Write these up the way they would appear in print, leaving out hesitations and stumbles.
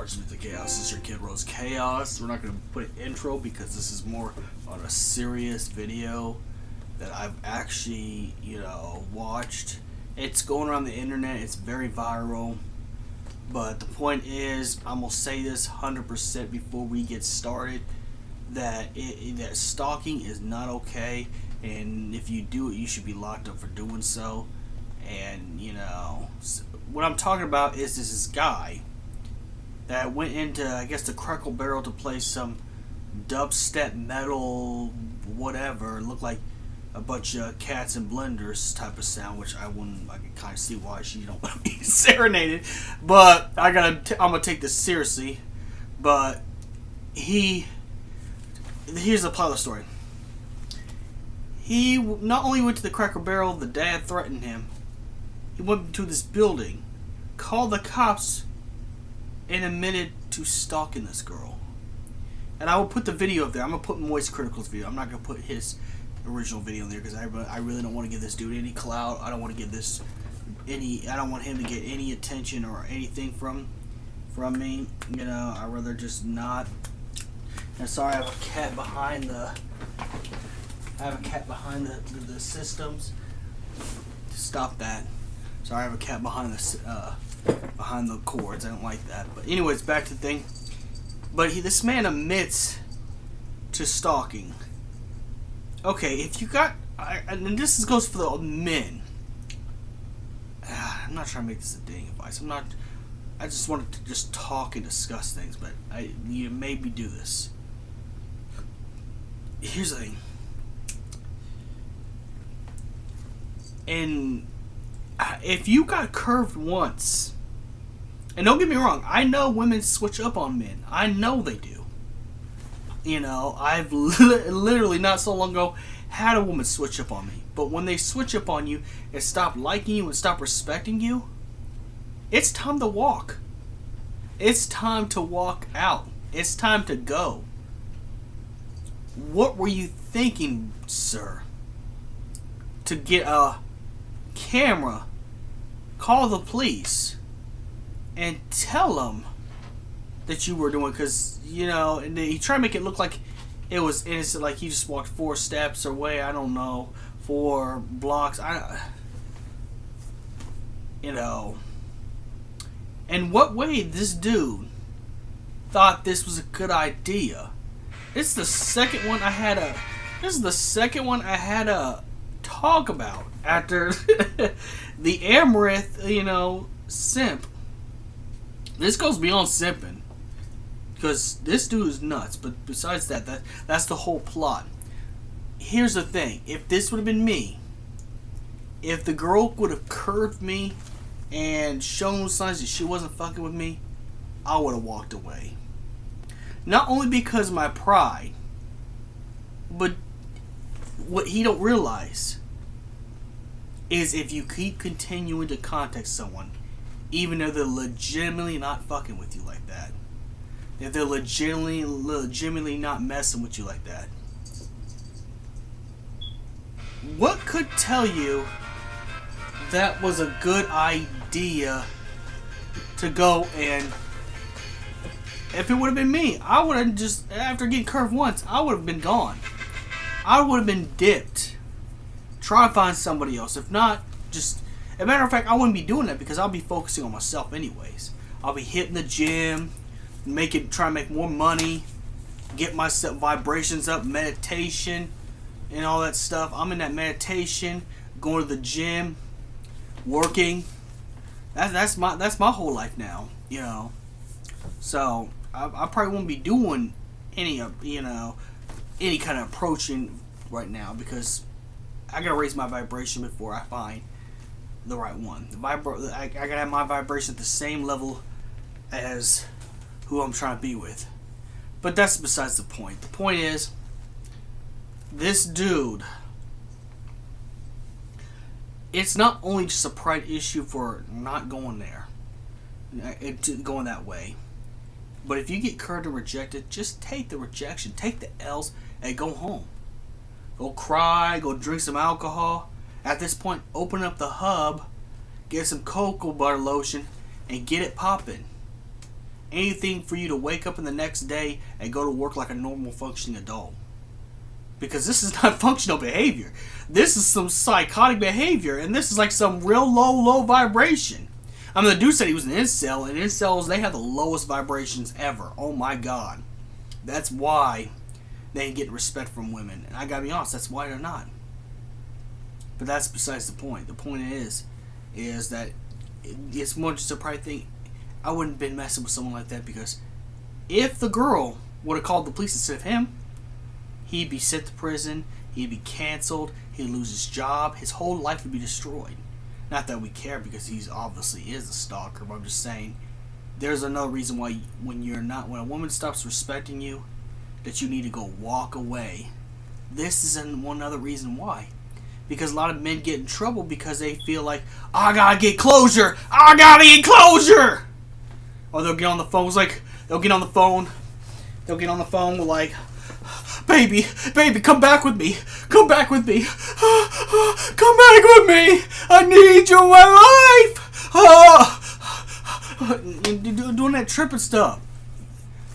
March with the Chaos. This is your kid Rose Chaos. We're not going to put an intro because this is more on a serious video that I've actually, watched. It's going around the internet. It's very viral. But the point is, I'm going to say this 100% before we get started, that that stalking is not okay. And if you do it, you should be locked up for doing so. And, what I'm talking about is this guy that went into, I guess, the Crackle Barrel to play some dubstep metal, whatever. It looked like a bunch of cats and blenders type of sound, which I can kind of see why she don't want to be serenaded. But I'm gonna take this seriously. But here's the plot of the story. He not only went to the Cracker Barrel, the dad threatened him. He went to this building, called the cops, and admitted to stalking this girl. And I will put the video up there. I'm going to put Moist Critical's video. I'm not going to put his original video in there because I really don't want to give this dude any clout. I don't want to give this I don't want him to get any attention or anything from me. I'd rather just not. And sorry, I have a cat behind the systems. Stop that. Sorry, I have a cat behind the cords. I don't like that. But anyways, back to the thing. But this man admits to stalking. Okay, if you got, and this goes for the men. I'm not trying to make this a dating advice. I just wanted to just talk and discuss things. But you made me do this. Here's the thing. And if you got curved once, and don't get me wrong, I know women switch up on men. I know they do. I've literally not so long ago had a woman switch up on me. But when they switch up on you and stop liking you and stop respecting you, it's time to walk. It's time to walk out. It's time to go. What were you thinking, sir? To get a camera, call the police, and tell them that you were doing, because and he tried to make it look like it was innocent, like he just walked 4 steps away, I don't know, 4 blocks, and what way this dude thought this was a good idea. This is the second one I had to talk about after the Amaranth, simp. This goes beyond simping, because this dude is nuts. But besides that's the whole plot. Here's the thing: if this would have been me, if the girl would have curved me and shown signs that she wasn't fucking with me, I would have walked away. Not only because of my pride, but what he don't realize is if you keep continuing to contact someone, even though they're legitimately not fucking with you like that, if they're legitimately not messing with you like that, what could tell you that was a good idea to go and, if it would have been me, I would have just, after getting curved once, I would have been gone. I would have been dipped. Try to find somebody else. If not, just, as a matter of fact, I wouldn't be doing that because I'll be focusing on myself anyways. I'll be hitting the gym, try to make more money, get myself vibrations up, meditation, and all that stuff. I'm in that meditation, going to the gym, working. That's my whole life now, So I probably won't be doing any kind of approaching right now because I gotta raise my vibration before I find the right one. I gotta have my vibration at the same level as who I'm trying to be with. But that's besides the point. The point is, this dude, it's not only just a pride issue for not going there, going that way. But if you get curved and rejected, just take the rejection, take the L's, and go home. Go cry, go drink some alcohol. At this point, open up the hub, get some cocoa butter lotion, and get it popping. anything for you to wake up in the next day and go to work like a normal functioning adult. Because this is not functional behavior. This is some psychotic behavior, and this is like some real low vibration. I mean, the dude said he was an incel, and incels, they have the lowest vibrations ever. Oh my god. That's why they ain't getting respect from women. And I gotta be honest, that's why they're not. But that's besides the point. The point is that it's more just a pride thing. I wouldn't have been messing with someone like that, because if the girl would have called the police instead of him, he'd be sent to prison, he'd be canceled, he'd lose his job, his whole life would be destroyed. Not that we care, because he's obviously is a stalker, but I'm just saying, there's another reason why when a woman stops respecting you, that you need to go walk away. This is one other reason why. Because a lot of men get in trouble because they feel like, I gotta get closure! I gotta get closure! Or they'll get on the phone, they'll get on the phone with like, Baby, come back with me. Come back with me. Come back with me. I need you in my life. You're doing that tripping stuff.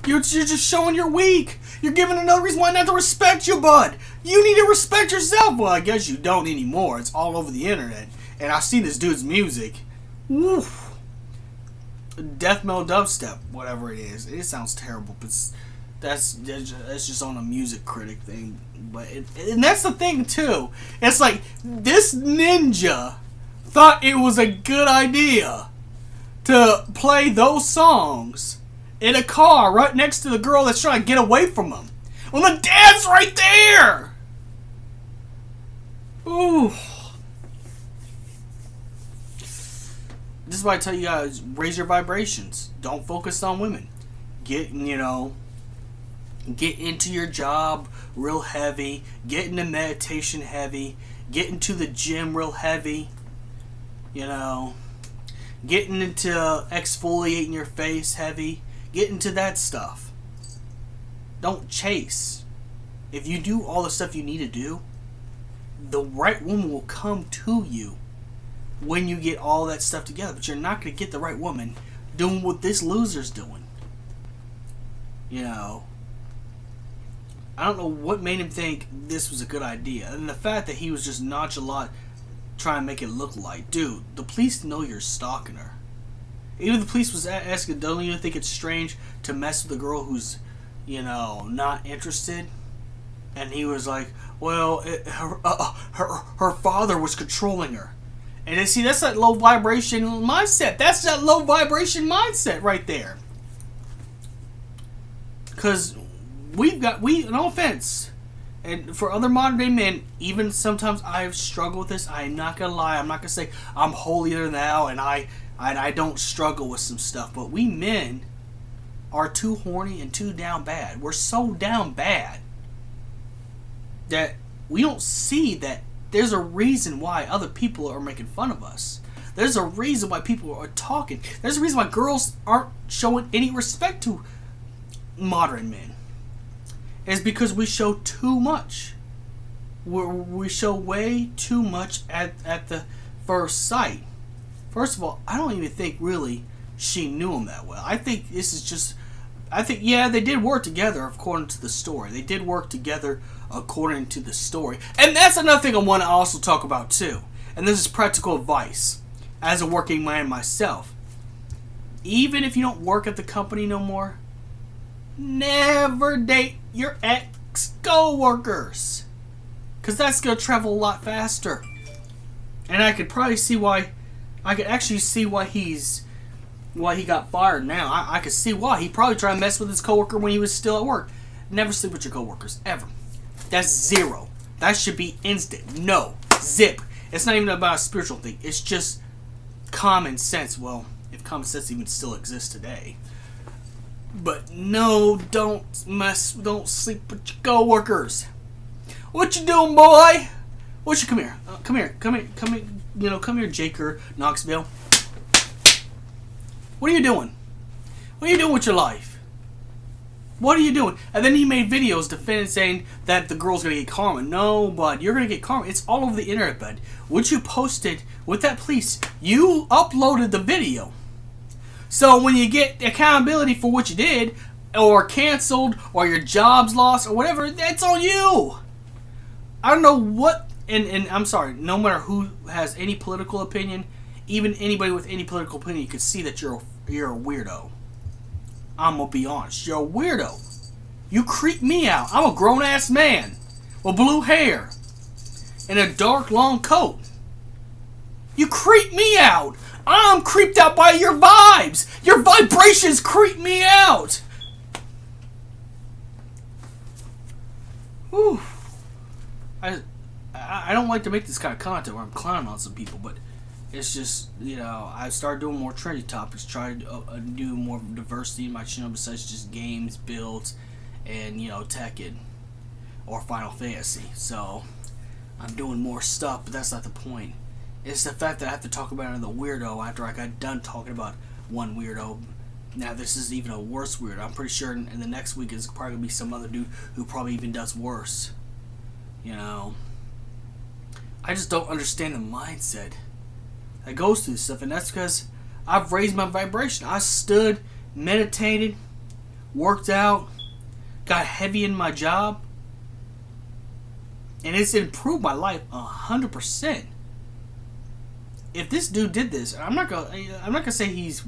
You're just showing you're weak. You're giving another reason why not to respect you, bud. You need to respect yourself. Well, I guess you don't anymore. It's all over the internet. And I've seen this dude's music. Woof. Death metal dubstep, whatever it is. It sounds terrible, but that's just on a music critic thing. But and that's the thing too. It's like this ninja thought it was a good idea to play those songs in a car right next to the girl that's trying to get away from him, when the dad's right there. Ooh. This is why I tell you guys, raise your vibrations. Don't focus on women. Get into your job real heavy. Get into meditation heavy. Get into the gym real heavy. Getting into exfoliating your face heavy. Get into that stuff. Don't chase. If you do all the stuff you need to do, the right woman will come to you when you get all that stuff together. But you're not going to get the right woman doing what this loser's doing. I don't know what made him think this was a good idea. And the fact that he was just nonchalant trying to make it look like, dude, the police know you're stalking her. Even the police was asking, don't you think it's strange to mess with a girl who's, not interested? And he was like, well, her father was controlling her. And then, see, that's that low vibration mindset. That's that low vibration mindset right there. Because no offense, and for other modern day men, even sometimes I've struggled with this. I'm not gonna lie. I'm not gonna say I'm holier than thou, and I don't struggle with some stuff. But we men are too horny and too down bad. We're so down bad that we don't see that there's a reason why other people are making fun of us. There's a reason why people are talking. There's a reason why girls aren't showing any respect to modern men. It's because we show too much. We show way too much at the first sight. First of all, I don't even think really she knew him that well. I think this is just... yeah, they did work together according to the story. They did work together according to the story. And that's another thing I want to also talk about too. And this is practical advice. As a working man myself. Even if you don't work at the company no more, never date your ex-co-workers. Because that's going to travel a lot faster. And I could probably see why... I could actually see why he got fired now. I could see why. He probably tried to mess with his coworker when he was still at work. Never sleep with your coworkers. Ever. That's 0. That should be instant. No. Zip. It's not even about a spiritual thing. It's just common sense. Well, if common sense even still exists today. But no, don't sleep with your coworkers. What you doing, boy? Come here. Come here. Come here, Jaker, Knoxville. What are you doing? What are you doing with your life? What are you doing? And then he made videos defending, saying that the girl's gonna get karma. No, bud, you're gonna get karma. It's all over the internet, bud. What you posted with that police, you uploaded the video. So when you get accountability for what you did, or canceled, or your job's lost, or whatever, that's on you. I don't know what, and I'm sorry, no matter who has any political opinion, even anybody with any political opinion, you can see that you're a weirdo. I'm gonna be honest, you're a weirdo. You creep me out. I'm a grown-ass man with blue hair and a dark, long coat. You creep me out. I'm creeped out by your vibes. Your vibrations creep me out. Whew. I don't like to make this kind of content where I'm clowning on some people, but it's just, I started doing more trendy topics, try to do more diversity in my channel besides just games, builds, and, Tekken or Final Fantasy. So I'm doing more stuff, but that's not the point. It's the fact that I have to talk about another weirdo after I got done talking about one weirdo. Now this is even a worse weirdo. I'm pretty sure in the next week is probably going to be some other dude who probably even does worse. I just don't understand the mindset that goes through this stuff, and that's because I've raised my vibration. I stood, meditated, worked out, got heavy in my job, and it's improved my life 100%. If this dude did this, I'm not gonna say he's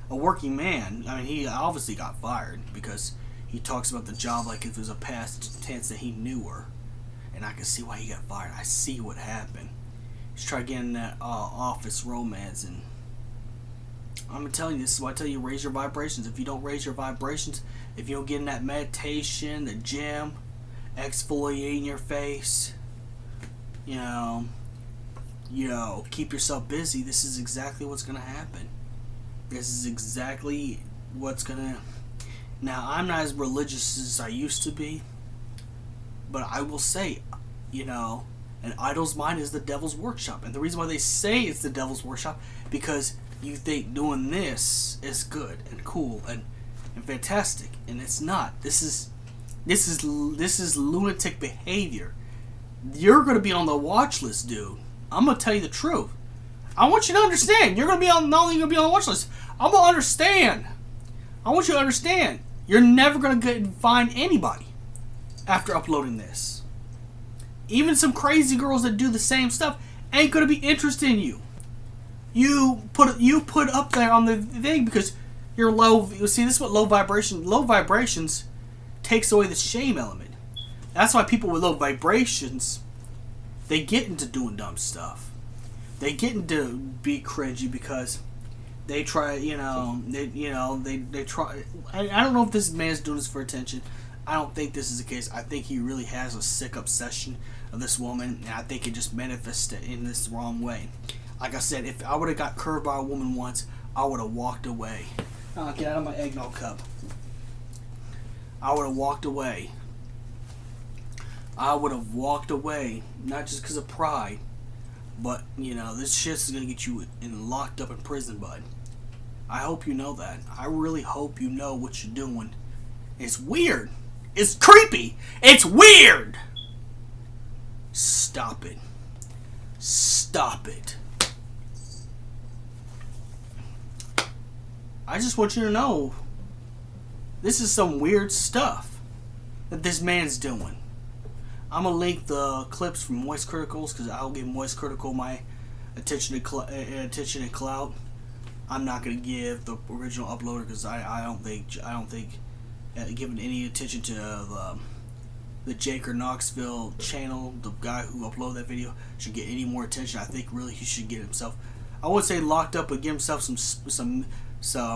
a working man. I mean, he obviously got fired because he talks about the job like if it was a past tense that he knew her, and I can see why he got fired. I see what happened. He's trying to get in that office romance, and I'm telling you, this is why I tell you, raise your vibrations. If you don't raise your vibrations, if you don't get in that meditation, the gym, exfoliating your face, keep yourself busy, this is exactly what's going to happen. This is exactly what's going to... Now, I'm not as religious as I used to be, but I will say, an idol's mind is the devil's workshop. And the reason why they say it's the devil's workshop, because you think doing this is good and cool and fantastic, and it's not. This is lunatic behavior. You're going to be on the watch list, dude. I'm going to tell you the truth. I want you to understand. You're going to be on, not only going to be on the watch list, I'm going to understand. I want you to understand. You're never going to find anybody after uploading this. Even some crazy girls that do the same stuff ain't going to be interested in you. You put up there on the thing because you're low. You see, this is what low vibrations takes away the shame element. That's why people with low vibrations, they get into doing dumb stuff. They get into be cringy because they try, they try. I don't know if this man's doing this for attention. I don't think this is the case. I think he really has a sick obsession of this woman, and I think it just manifested in this wrong way. Like I said, if I would have got curved by a woman once, I would have walked away. Oh, get out of my eggnog cup. I would have walked away. I would have walked away, not just because of pride, but, this shit's going to get you locked up in prison, bud. I hope you know that. I really hope you know what you're doing. It's weird. It's creepy. It's weird. Stop it. Stop it. I just want you to know, this is some weird stuff that this man's doing. I'm going to link the clips from Moist Criticals because I'll give Moist Critical my attention and clout. I'm not going to give the original uploader because I don't think giving any attention to the Jaker Knoxville channel, the guy who uploaded that video, should get any more attention. I think really he should get himself, I would say locked up, but give himself some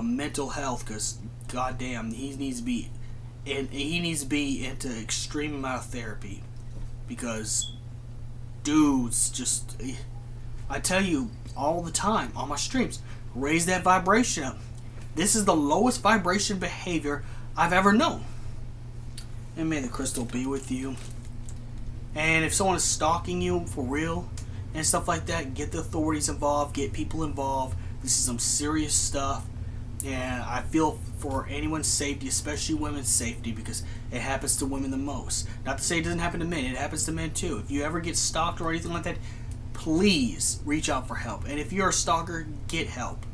mental health, because goddamn, he needs to be into extreme amount of therapy, because dudes just, I tell you all the time on my streams, raise that vibration up. This is the lowest vibration behavior I've ever known. And may the crystal be with you. And if someone is stalking you for real and stuff like that, get the authorities involved, get people involved. This is some serious stuff. And I feel for anyone's safety, especially women's safety, because it happens to women the most. Not to say it doesn't happen to men, it happens to men too. If you ever get stalked or anything like that, please reach out for help. And if you're a stalker, get help.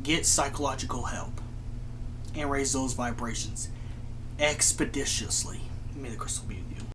get psychological help and raise those vibrations expeditiously. May the crystal be with you.